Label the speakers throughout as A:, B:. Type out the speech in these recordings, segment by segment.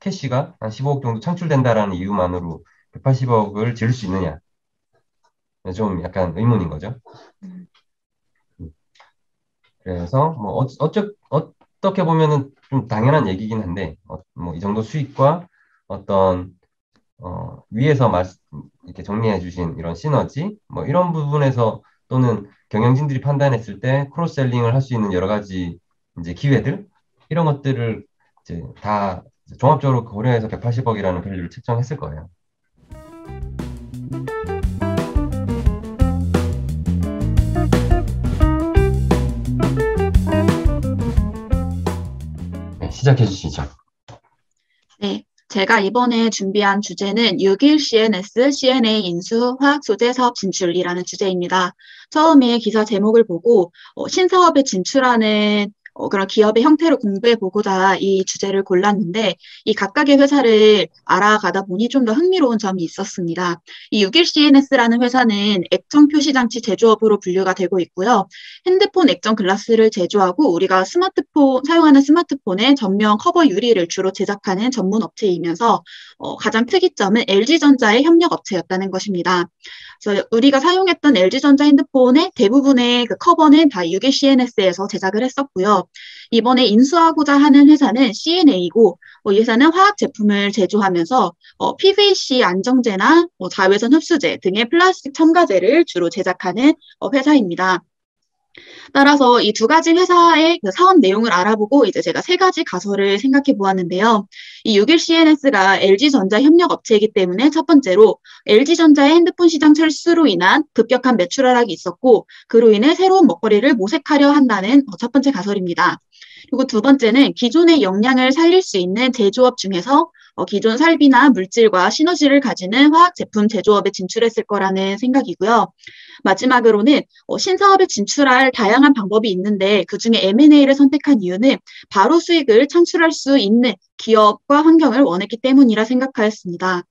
A: 캐시가 한 15억 정도 창출된다라는 이유만으로 180억을 지을 수 있느냐. 좀 약간 의문인 거죠. 음, 그래서 뭐 어떻게 보면은 좀 당연한 얘기긴 한데 뭐 이 정도 수익과 어떤 위에서 이렇게 정리해 주신 이런 시너지 뭐 이런 부분에서 또는 경영진들이 판단했을 때 크로스셀링을 할 수 있는 여러 가지 이제 기회들 이런 것들을 이제 다 종합적으로 고려해서 180억이라는 밸류를 책정했을 거예요. 네, 시작해 주시죠.
B: 네, 제가 이번에 준비한 주제는 6일 CNS, CNA 인수, 화학 소재 사업 진출이라는 주제입니다. 처음에 기사 제목을 보고 신사업에 진출하는 그런 기업의 형태를 공부해 보고자 이 주제를 골랐는데 이 각각의 회사를 알아가다 보니 좀 더 흥미로운 점이 있었습니다. 이 6일 CNS라는 회사는 액정 표시 장치 제조업으로 분류가 되고 있고요. 핸드폰 액정 글라스를 제조하고 우리가 사용하는 스마트폰의 전면 커버 유리를 주로 제작하는 전문 업체이면서 가장 특이점은 LG전자의 협력 업체였다는 것입니다. 그래서 우리가 사용했던 LG전자 핸드폰의 대부분의 그 커버는 다 6일 CNS에서 제작을 했었고요. 이번에 인수하고자 하는 회사는 CNA이고 이 회사는 화학 제품을 제조하면서 PVC 안정제나 자외선 흡수제 등의 플라스틱 첨가제를 주로 제작하는 회사입니다. 따라서 이 두 가지 회사의 그 사업 내용을 알아보고 이제 제가 세 가지 가설을 생각해 보았는데요. 이 6일 CNS가 LG전자 협력 업체이기 때문에 첫 번째로 LG전자의 핸드폰 시장 철수로 인한 급격한 매출 하락이 있었고 그로 인해 새로운 먹거리를 모색하려 한다는 첫 번째 가설입니다. 그리고 두 번째는 기존의 역량을 살릴 수 있는 제조업 중에서 기존 설비나 물질과 시너지를 가지는 화학 제품 제조업에 진출했을 거라는 생각이고요. 마지막으로는 신사업에 진출할 다양한 방법이 있는데 그중에 M&A를 선택한 이유는 바로 수익을 창출할 수 있는 기업과 환경을 원했기 때문이라 생각하였습니다.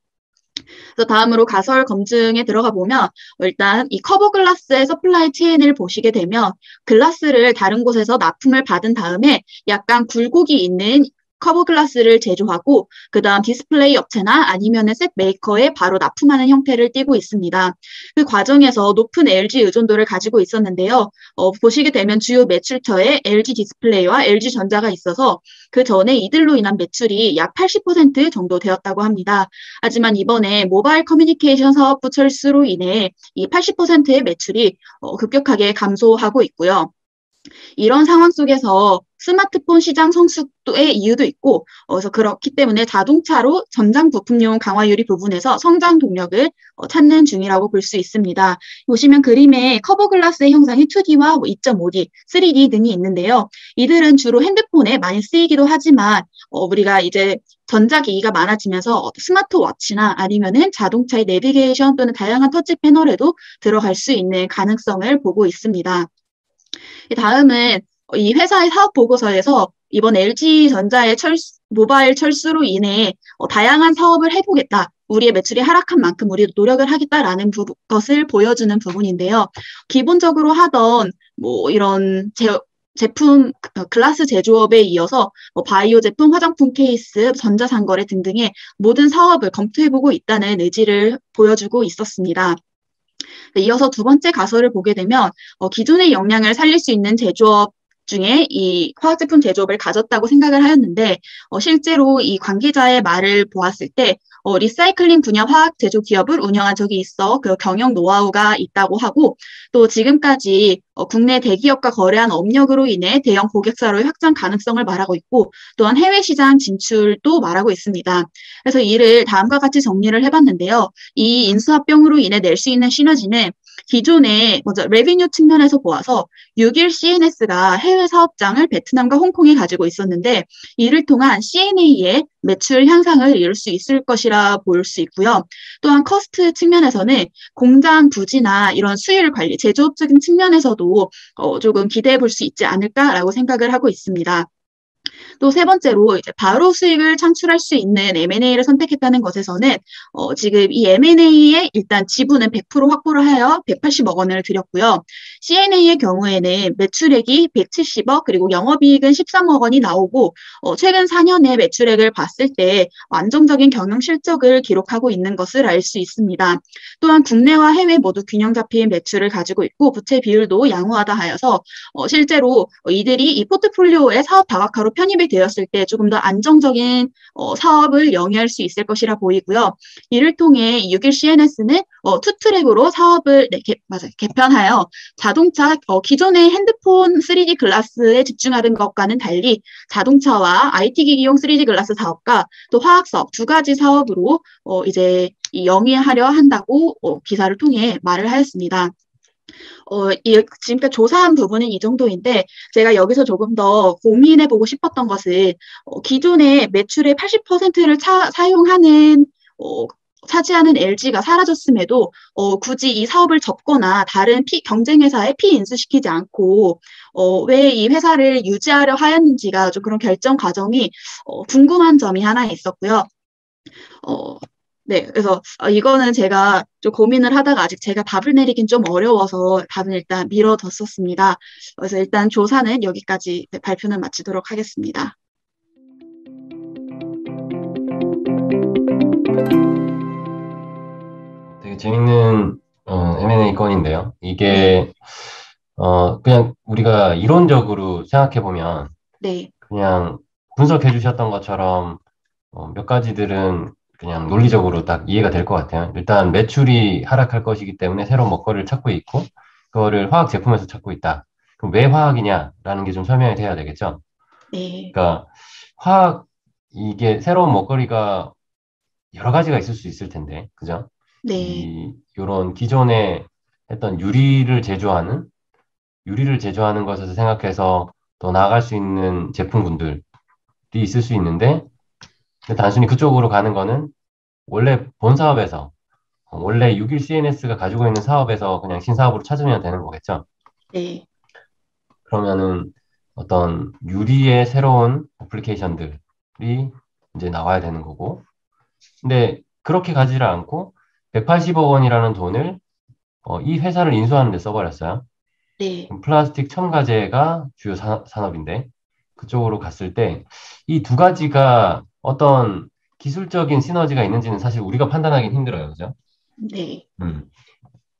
B: 그래서 다음으로 가설 검증에 들어가 보면 일단 이 커버 글라스의 서플라이 체인을 보시게 되면 글라스를 다른 곳에서 납품을 받은 다음에 약간 굴곡이 있는 커버 글라스를 제조하고 그다음 디스플레이 업체나 아니면은 셋 메이커에 바로 납품하는 형태를 띠고 있습니다. 그 과정에서 높은 LG 의존도를 가지고 있었는데요. 보시게 되면 주요 매출처에 LG 디스플레이와 LG 전자가 있어서 그 전에 이들로 인한 매출이 약 80% 정도 되었다고 합니다. 하지만 이번에 모바일 커뮤니케이션 사업부 철수로 인해 이 80%의 매출이 급격하게 감소하고 있고요. 이런 상황 속에서 스마트폰 시장 성숙도의 이유도 있고, 그래서 그렇기 때문에 자동차로 전장 부품용 강화 유리 부분에서 성장 동력을 찾는 중이라고 볼 수 있습니다. 보시면 그림에 커버 글라스의 형상이 2D와 2.5D, 3D 등이 있는데요. 이들은 주로 핸드폰에 많이 쓰이기도 하지만 우리가 이제 전자기기가 많아지면서 스마트워치나 아니면은 자동차의 내비게이션 또는 다양한 터치 패널에도 들어갈 수 있는 가능성을 보고 있습니다. 다음은 이 회사의 사업 보고서에서 이번 LG전자의 모바일 철수로 인해 다양한 사업을 해보겠다. 우리의 매출이 하락한 만큼 우리도 노력을 하겠다라는 것을 보여주는 부분인데요. 기본적으로 하던 뭐 이런 제품 글라스 제조업에 이어서 바이오 제품, 화장품 케이스, 전자상거래 등등의 모든 사업을 검토해보고 있다는 의지를 보여주고 있었습니다. 이어서 두 번째 가설을 보게 되면 기존의 역량을 살릴 수 있는 제조업 중에 이 화학제품 제조업을 가졌다고 생각을 하였는데 실제로 이 관계자의 말을 보았을 때 리사이클링 분야 화학 제조 기업을 운영한 적이 있어 그 경영 노하우가 있다고 하고 또 지금까지 국내 대기업과 거래한 업력으로 인해 대형 고객사로의 확장 가능성을 말하고 있고 또한 해외 시장 진출도 말하고 있습니다. 그래서 이를 다음과 같이 정리를 해봤는데요. 이 인수합병으로 인해 낼 수 있는 시너지는 기존에 먼저 레비뉴 측면에서 보아서 6일 CNS가 해외 사업장을 베트남과 홍콩에 가지고 있었는데 이를 통한 CNA의 매출 향상을 이룰 수 있을 것이라 볼 수 있고요. 또한 커스트 측면에서는 공장 부지나 이런 수율 관리, 제조업적인 측면에서도 조금 기대해 볼 수 있지 않을까라고 생각을 하고 있습니다. 또 세 번째로 이제 바로 수익을 창출할 수 있는 M&A를 선택했다는 것에서는 지금 이 M&A의 일단 지분은 100% 확보를 하여 180억 원을 들였고요. CNA의 경우에는 매출액이 170억 그리고 영업이익은 13억 원이 나오고 최근 4년의 매출액을 봤을 때 안정적인 경영 실적을 기록하고 있는 것을 알 수 있습니다. 또한 국내와 해외 모두 균형 잡힌 매출을 가지고 있고 부채 비율도 양호하다 하여서 실제로 이들이 이 포트폴리오의 사업 다각화로 편입이 되었을 때 조금 더 안정적인 사업을 영위할 수 있을 것이라 보이고요. 이를 통해 6일 CNS는 투트랙으로 사업을 개편하여 자동차 기존의 핸드폰 3D 글라스에 집중하는 것과는 달리 자동차와 IT 기기용 3D 글라스 사업과 또 화학 사업 두 가지 사업으로 이제 영위하려 한다고 기사를 통해 말을 하였습니다. 지금까지 조사한 부분은 이 정도인데, 제가 여기서 조금 더 고민해보고 싶었던 것은, 기존의 매출의 80%를 사용하는, 차지하는 LG가 사라졌음에도, 굳이 이 사업을 접거나 다른 경쟁 회사에 피인수시키지 않고, 왜 이 회사를 유지하려 하였는지가 좀 그런 결정 과정이, 궁금한 점이 하나 있었고요. 네, 그래서 이거는 제가 좀 고민을 하다가 아직 제가 답을 내리긴 좀 어려워서 답은 일단 미뤄뒀었습니다. 그래서 일단 조사는 여기까지 발표는 마치도록 하겠습니다.
A: 되게 재밌는 M&A 건인데요.
B: 네,
A: 이게 그냥 우리가 이론적으로 생각해 보면
B: 네,
A: 그냥 분석해 주셨던 것처럼 몇 가지들은 그냥 논리적으로 딱 이해가 될 것 같아요. 일단 매출이 하락할 것이기 때문에 새로운 먹거리를 찾고 있고 그거를 화학 제품에서 찾고 있다. 그럼 왜 화학이냐라는 게 좀 설명이 돼야 되겠죠.
B: 네,
A: 그러니까 화학 이게 새로운 먹거리가 여러 가지가 있을 수 있을 텐데, 그죠?
B: 네,
A: 요런 기존에 했던 유리를 제조하는 것에서 생각해서 더 나아갈 수 있는 제품군들이 있을 수 있는데, 근데 단순히 그쪽으로 가는 거는 원래 본 사업에서, 원래 6일 CNS가 가지고 있는 사업에서 그냥 신사업으로 찾으면 되는 거겠죠?
B: 네,
A: 그러면은 어떤 유리의 새로운 어플리케이션들이 이제 나와야 되는 거고, 근데 그렇게 가지를 않고 180억 원이라는 돈을 이 회사를 인수하는 데 써버렸어요.
B: 네,
A: 그럼 플라스틱 첨가제가 주요 산업인데 그쪽으로 갔을 때 이 두 가지가 어떤 기술적인 시너지가 있는지는 사실 우리가 판단하기는 힘들어요. 그죠?
B: 네,
A: 음.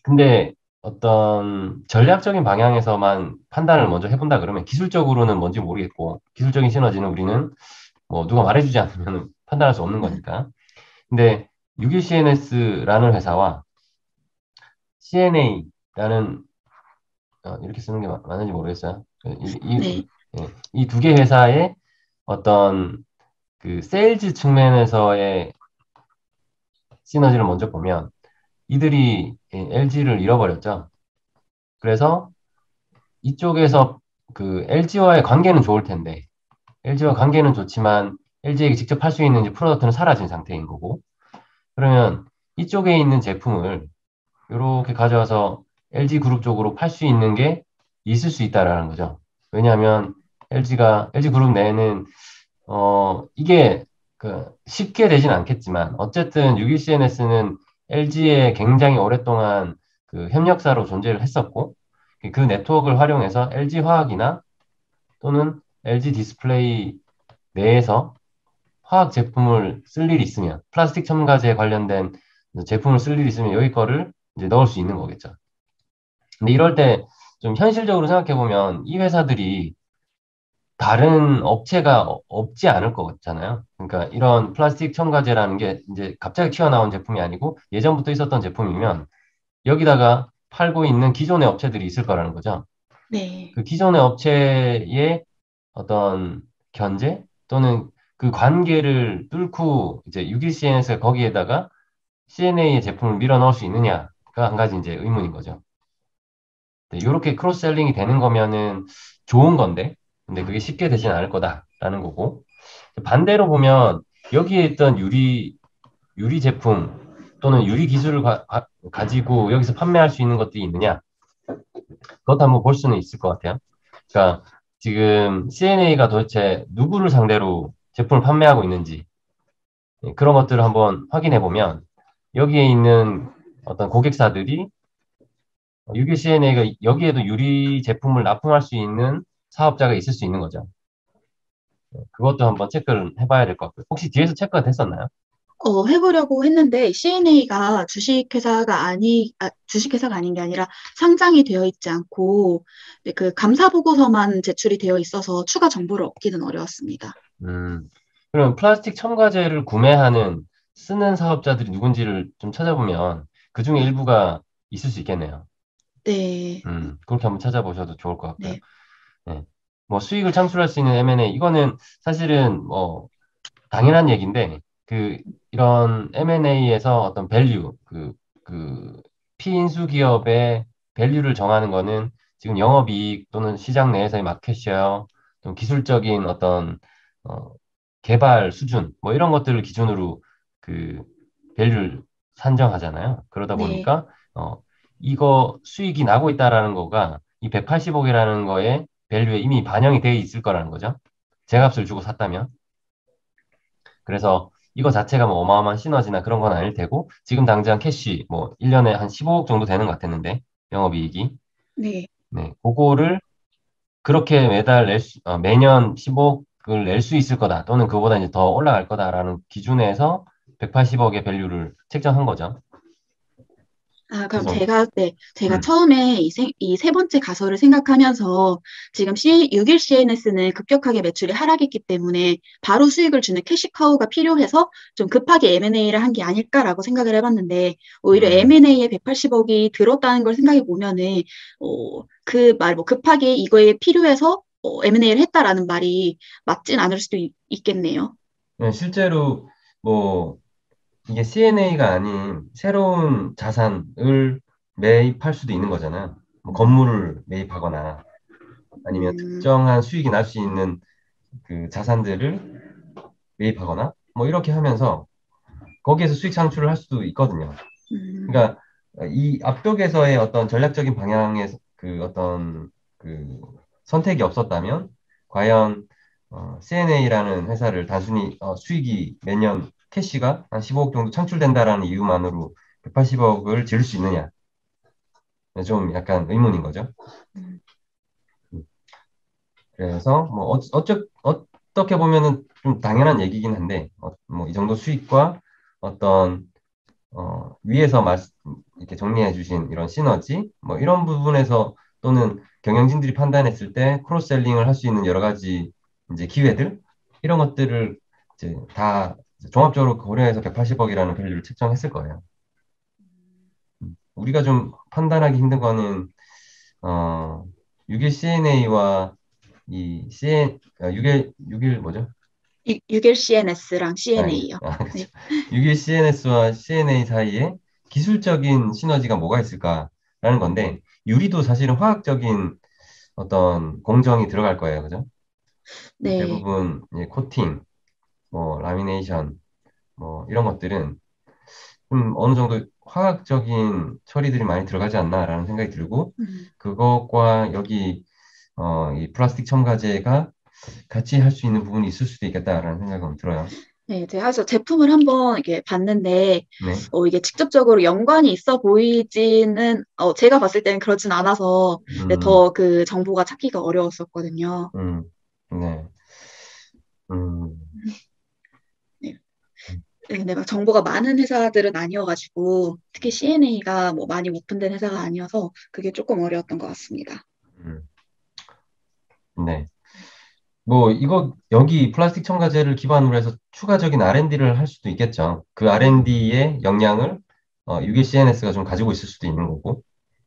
A: 근데 어떤 전략적인 방향에서만 판단을 먼저 해본다 그러면 기술적으로는 뭔지 모르겠고 기술적인 시너지는 우리는 뭐 누가 말해주지 않으면 판단할 수 없는 거니까. 근데 6일CNS라는 회사와 CNA라는 이렇게 쓰는 게 맞는지 모르겠어요.
B: 네,
A: 이 두 개 회사의 어떤 그 세일즈 측면에서의 시너지를 먼저 보면 이들이 LG를 잃어버렸죠. 그래서 이쪽에서 그 LG와의 관계는 좋을 텐데 LG와 관계는 좋지만 LG에게 직접 할 수 있는 이제 프로덕트는 사라진 상태인 거고 그러면 이쪽에 있는 제품을 이렇게 가져와서 LG 그룹 쪽으로 팔 수 있는 게 있을 수 있다라는 거죠. 왜냐하면 LG 그룹 내에는 이게 그 쉽게 되진 않겠지만 어쨌든 61CNS는 LG에 굉장히 오랫동안 그 협력사로 존재를 했었고 그 네트워크를 활용해서 LG 화학이나 또는 LG 디스플레이 내에서 화학 제품을 쓸 일이 있으면 플라스틱 첨가제에 관련된 제품을 쓸 일이 있으면 여기 거를 이제 넣을 수 있는 거겠죠. 근데 이럴 때 좀 현실적으로 생각해 보면 이 회사들이 다른 업체가 없지 않을 것 같잖아요. 그러니까 이런 플라스틱 첨가제라는 게 이제 갑자기 튀어나온 제품이 아니고 예전부터 있었던 제품이면 여기다가 팔고 있는 기존의 업체들이 있을 거라는 거죠.
B: 네,
A: 그 기존의 업체의 어떤 견제 또는 그 관계를 뚫고 이제 6일CNS가 거기에다가 CNA의 제품을 밀어 넣을 수 있느냐가 한 가지 이제 의문인 거죠. 네, 이렇게 크로스셀링이 되는 거면은 좋은 건데, 근데 그게 쉽게 되진 않을 거다라는 거고. 반대로 보면 여기에 있던 유리 제품 또는 유리 기술을 가지고 여기서 판매할 수 있는 것들이 있느냐? 그것도 한번 볼 수는 있을 것 같아요. 그러니까 지금 CNA가 도대체 누구를 상대로 제품을 판매하고 있는지 그런 것들을 한번 확인해 보면 여기에 있는 어떤 고객사들이 유기 CNA가 여기에도 유리 제품을 납품할 수 있는 사업자가 있을 수 있는 거죠. 그것도 한번 체크를 해봐야 될 것 같고요. 혹시 뒤에서 체크가 됐었나요?
B: 해보려고 했는데 CNA가 주식회사가 아닌 게 아니라 상장이 되어 있지 않고 네, 그 감사 보고서만 제출이 되어 있어서 추가 정보를 얻기는 어려웠습니다.
A: 그럼 플라스틱 첨가제를 구매하는 쓰는 사업자들이 누군지를 좀 찾아보면 그 중에
B: 네,
A: 일부가 있을 수 있겠네요.
B: 네,
A: 그렇게 한번 찾아보셔도 좋을 것 같고요.
B: 네,
A: 네. 뭐 수익을 창출할 수 있는 M&A 이거는 사실은 뭐 당연한 얘기인데 이런 M&A에서 어떤 밸류 그 피인수 기업의 밸류를 정하는 거는 지금 영업이익 또는 시장 내에서의 마켓쉐어 또 기술적인 어떤 어, 개발 수준 뭐 이런 것들을 기준으로 그 밸류를 산정하잖아요. 그러다
B: 네.
A: 보니까 이거 수익이 나고 있다라는 거가 이 180억이라는 거에 밸류에 이미 반영이 되어 있을 거라는 거죠. 제값을 주고 샀다면. 그래서 이거 자체가 뭐 어마어마한 시너지나 그런 건 아닐 테고 지금 당장 캐시 뭐 1년에 한 15억 정도 되는 것 같았는데 영업이익이
B: 네.
A: 네 그거를 그렇게 매년 15억을 낼 수 있을 거다 또는 그보다 이제 더 올라갈 거다라는 기준에서 180억의 밸류를 책정한 거죠.
B: 아, 그럼
A: 그래서
B: 제가
A: 음,
B: 처음에 이 세 번째 가설을 생각하면서 지금 6일 CNS는 급격하게 매출이 하락했기 때문에 바로 수익을 주는 캐시카우가 필요해서 좀 급하게 M&A를 한 게 아닐까라고 생각을 해봤는데 오히려
A: 음,
B: M&A에 180억이 들었다는 걸 생각해 보면은 뭐 급하게 이거에 필요해서 M&A를 했다라는 말이 맞진 않을 수도 있겠네요.
A: 실제로 뭐 이게 CNA가 아닌 새로운 자산을 매입할 수도 있는 거잖아요. 뭐 건물을 매입하거나 아니면
B: 음,
A: 특정한 수익이 날 수 있는 그 자산들을 매입하거나 뭐 이렇게 하면서 거기에서 수익 창출을 할 수도 있거든요.
B: 음,
A: 그러니까 이 앞쪽에서의 어떤 전략적인 방향의 그 어떤 그 선택이 없었다면 과연 CNA라는 회사를 단순히 수익이 매년 캐시가 한 15억 정도 창출된다라는 이유만으로 180억을 지을 수 있느냐? 좀 약간 의문인 거죠.
B: 음,
A: 음. 그래서 뭐 어떻게 보면은 좀 당연한 얘기긴 한데 뭐 이 정도 수익과 어떤 위에서 이렇게 정리해 주신 이런 시너지, 뭐 이런 부분에서 또는 경영진들이 판단했을 때 크로스셀링을 할 수 있는 여러 가지 이제 기회들, 이런 것들을 이제 다 종합적으로 고려해서 180억이라는 밸류를 책정했을 거예요. 우리가 좀 판단하기 힘든 거는, 어, 6일 CNA와 이 CN, 6일 뭐죠?
B: 6일 CNS랑
A: 아, 예.
B: CNA요.
A: 그렇죠. 6일 CNS와 CNA 사이에 기술적인 시너지가 뭐가 있을까라는 건데, 유리도 사실은 화학적인 어떤 공정이 들어갈 거예요. 그죠?
B: 네.
A: 대부분 이제 코팅, 뭐 라미네이션, 뭐 이런 것들은 좀 어느 정도 화학적인 처리들이 많이 들어가지 않나라는 생각이 들고,
B: 음,
A: 그것과 여기 이 플라스틱 첨가제가 같이 할 수 있는 부분이 있을 수도 있겠다라는 생각은 들어요.
B: 네, 제가 그래서 제품을 한번 이렇게 봤는데,
A: 네.
B: 이게 직접적으로 연관이 있어 보이지는, 제가 봤을 때는 그렇진 않아서, 네,
A: 음,
B: 더 그 정보가 찾기가 어려웠었거든요.
A: 음, 네. 음.
B: 네. 네, 근데 막 정보가 많은 회사들은 아니어가지고, 특히 CNA가 뭐 많이 오픈된 회사가 아니어서, 그게 조금 어려웠던 것 같습니다.
A: 음, 네. 뭐, 여기 플라스틱 첨가제를 기반으로 해서 추가적인 R&D를 할 수도 있겠죠. 그
B: 네.
A: R&D의 역량을 UGCNS가 좀 가지고 있을 수도 있는 거고.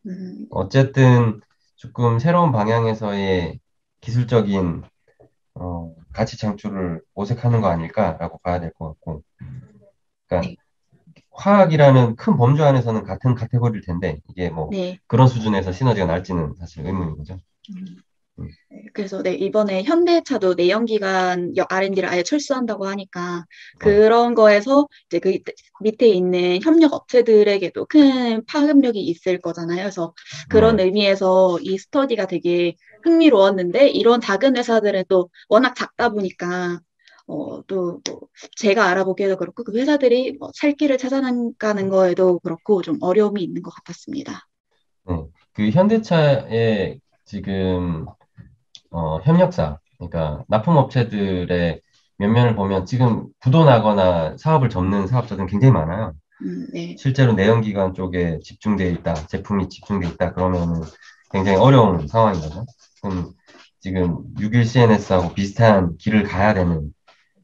B: 음,
A: 어쨌든 조금 새로운 방향에서의 기술적인 가치 창출을 모색하는 거 아닐까라고 봐야 될 것 같고. 그러니까
B: 네.
A: 화학이라는 큰 범주 안에서는 같은 카테고리일 텐데, 이게 뭐
B: 네.
A: 그런 수준에서 시너지가 날지는 사실 의문인 거죠.
B: 음,
A: 음.
B: 그래서 네, 이번에 현대차도 내연기관 R&D를 아예 철수한다고 하니까
A: 네,
B: 그런 거에서 이제 그 밑에 있는 협력 업체들에게도 큰 파급력이 있을 거잖아요. 그래서 그런
A: 네,
B: 의미에서 이 스터디가 되게 흥미로웠는데 이런 작은 회사들은 또 워낙 작다 보니까 또 제가 알아보기에도 그렇고 그 회사들이 살 길을 찾아나가는 거에도 그렇고 좀 어려움이 있는 것 같았습니다.
A: 네. 그 현대차의 지금 협력사, 그러니까 납품업체들의 면면을 보면 지금 부도나거나 사업을 접는 사업자들은 굉장히 많아요.
B: 네.
A: 실제로 내연기관 쪽에 집중돼 있다, 제품이 집중돼 있다, 그러면은 굉장히 어려운 상황인 거죠. 그럼 지금 6일 CNS하고 비슷한 길을 가야 되는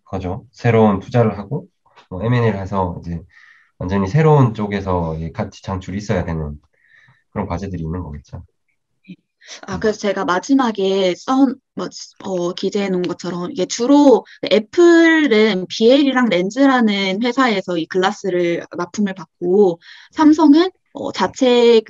A: 거죠. 새로운 투자를 하고, 뭐 M&A를 해서 이제 완전히 새로운 쪽에서 이 가치 창출이 있어야 되는 그런 과제들이 있는 거겠죠. 음.
B: 그래서 제가 마지막에 기재해 놓은 것처럼 이게 주로 애플은 BL이랑 렌즈라는 회사에서 이 글라스를 납품을 받고 삼성은 자체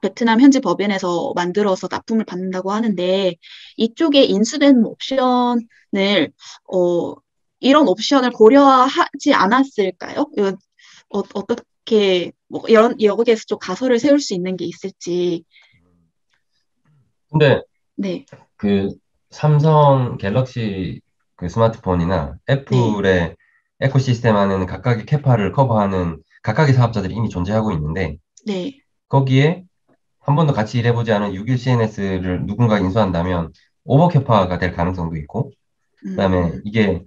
B: 베트남 현지 법인에서 만들어서 납품을 받는다고 하는데 이쪽에 인수된 옵션을 어, 이런 옵션을 고려하지 않았을까요? 이건 어떻게 뭐 이런 여기에서 좀 가설을 세울 수 있는 게 있을지.
A: 근데
B: 네.
A: 그 삼성 갤럭시 그 스마트폰이나
B: 네.
A: 애플의 에코시스템 안에는 각각의 캐파를 커버하는 각각의 사업자들이 이미 존재하고 있는데
B: 네.
A: 거기에 한 번도 같이 일해보지 않은 6일 CNS를 누군가 인수한다면 오버 캐파가 될 가능성도 있고 그다음에
B: 음,
A: 이게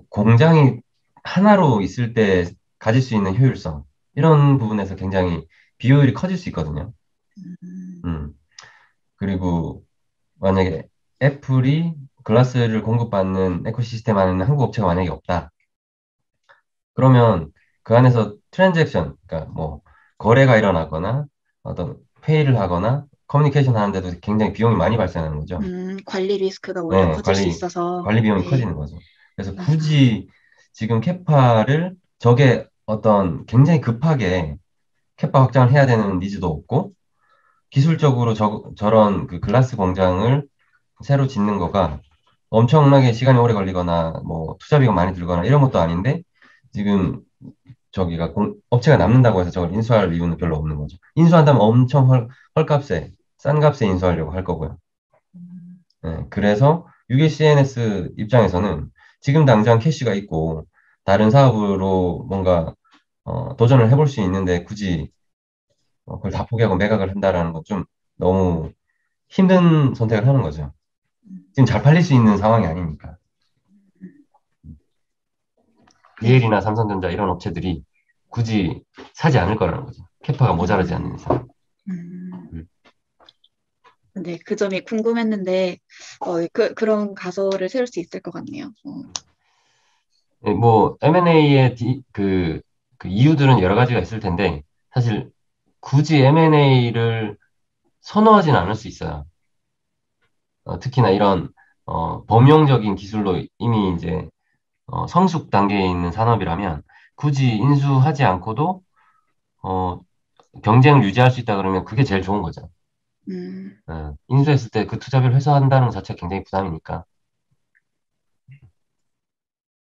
A: 공장이 하나로 있을 때 가질 수 있는 효율성 이런 부분에서 굉장히 비효율이 커질 수 있거든요.
B: 음,
A: 음. 그리고 만약에 애플이 글라스를 공급받는 에코시스템 안에는 한국 업체가 만약에 없다. 그러면 그 안에서 트랜잭션, 그러니까 뭐 거래가 일어나거나 어떤 회의를 하거나 커뮤니케이션 하는데도 굉장히 비용이 많이 발생하는 거죠.
B: 관리 리스크가 오히려
A: 네,
B: 커질 수 있어서,
A: 관리 비용이
B: 네.
A: 커지는 거죠. 그래서
B: 아,
A: 굳이 지금 캐파를 저게 어떤 굉장히 급하게 캐파 확장을 해야 되는 니즈도 없고 기술적으로 저런 그 글라스 공장을 새로 짓는 거가 엄청나게 시간이 오래 걸리거나 뭐 투자비가 많이 들거나 이런 것도 아닌데 지금 저기가 업체가 남는다고 해서 저걸 인수할 이유는 별로 없는 거죠. 인수한다면 엄청 헐값에 싼 값에 인수하려고 할 거고요. 네, 그래서 UG CNS 입장에서는 지금 당장 캐시가 있고 다른 사업으로 뭔가 도전을 해볼 수 있는데 굳이 그걸 다 포기하고 매각을 한다라는 건 좀 너무 힘든 선택을 하는 거죠. 지금 잘 팔릴 수 있는 상황이 아니니까.
B: 네.
A: BL이나 삼성전자 이런 업체들이 굳이 사지 않을 거라는 거죠. 캐파가 모자라지 않는
B: 음,
A: 이상.
B: 음,
A: 음.
B: 네. 그 점이 궁금했는데, 그런 가설을 세울 수 있을 것 같네요.
A: 예, 뭐 M&A의 그 이유들은 여러 가지가 있을 텐데 사실 굳이 M&A를 선호하진 않을 수 있어요. 특히나 이런 범용적인 기술로 이미 이제 성숙 단계에 있는 산업이라면 굳이 인수하지 않고도 어, 경쟁을 유지할 수 있다 그러면 그게 제일 좋은 거죠.
B: 음,
A: 인수했을 때 그 투자비를 회수한다는 것 자체가 굉장히 부담이니까.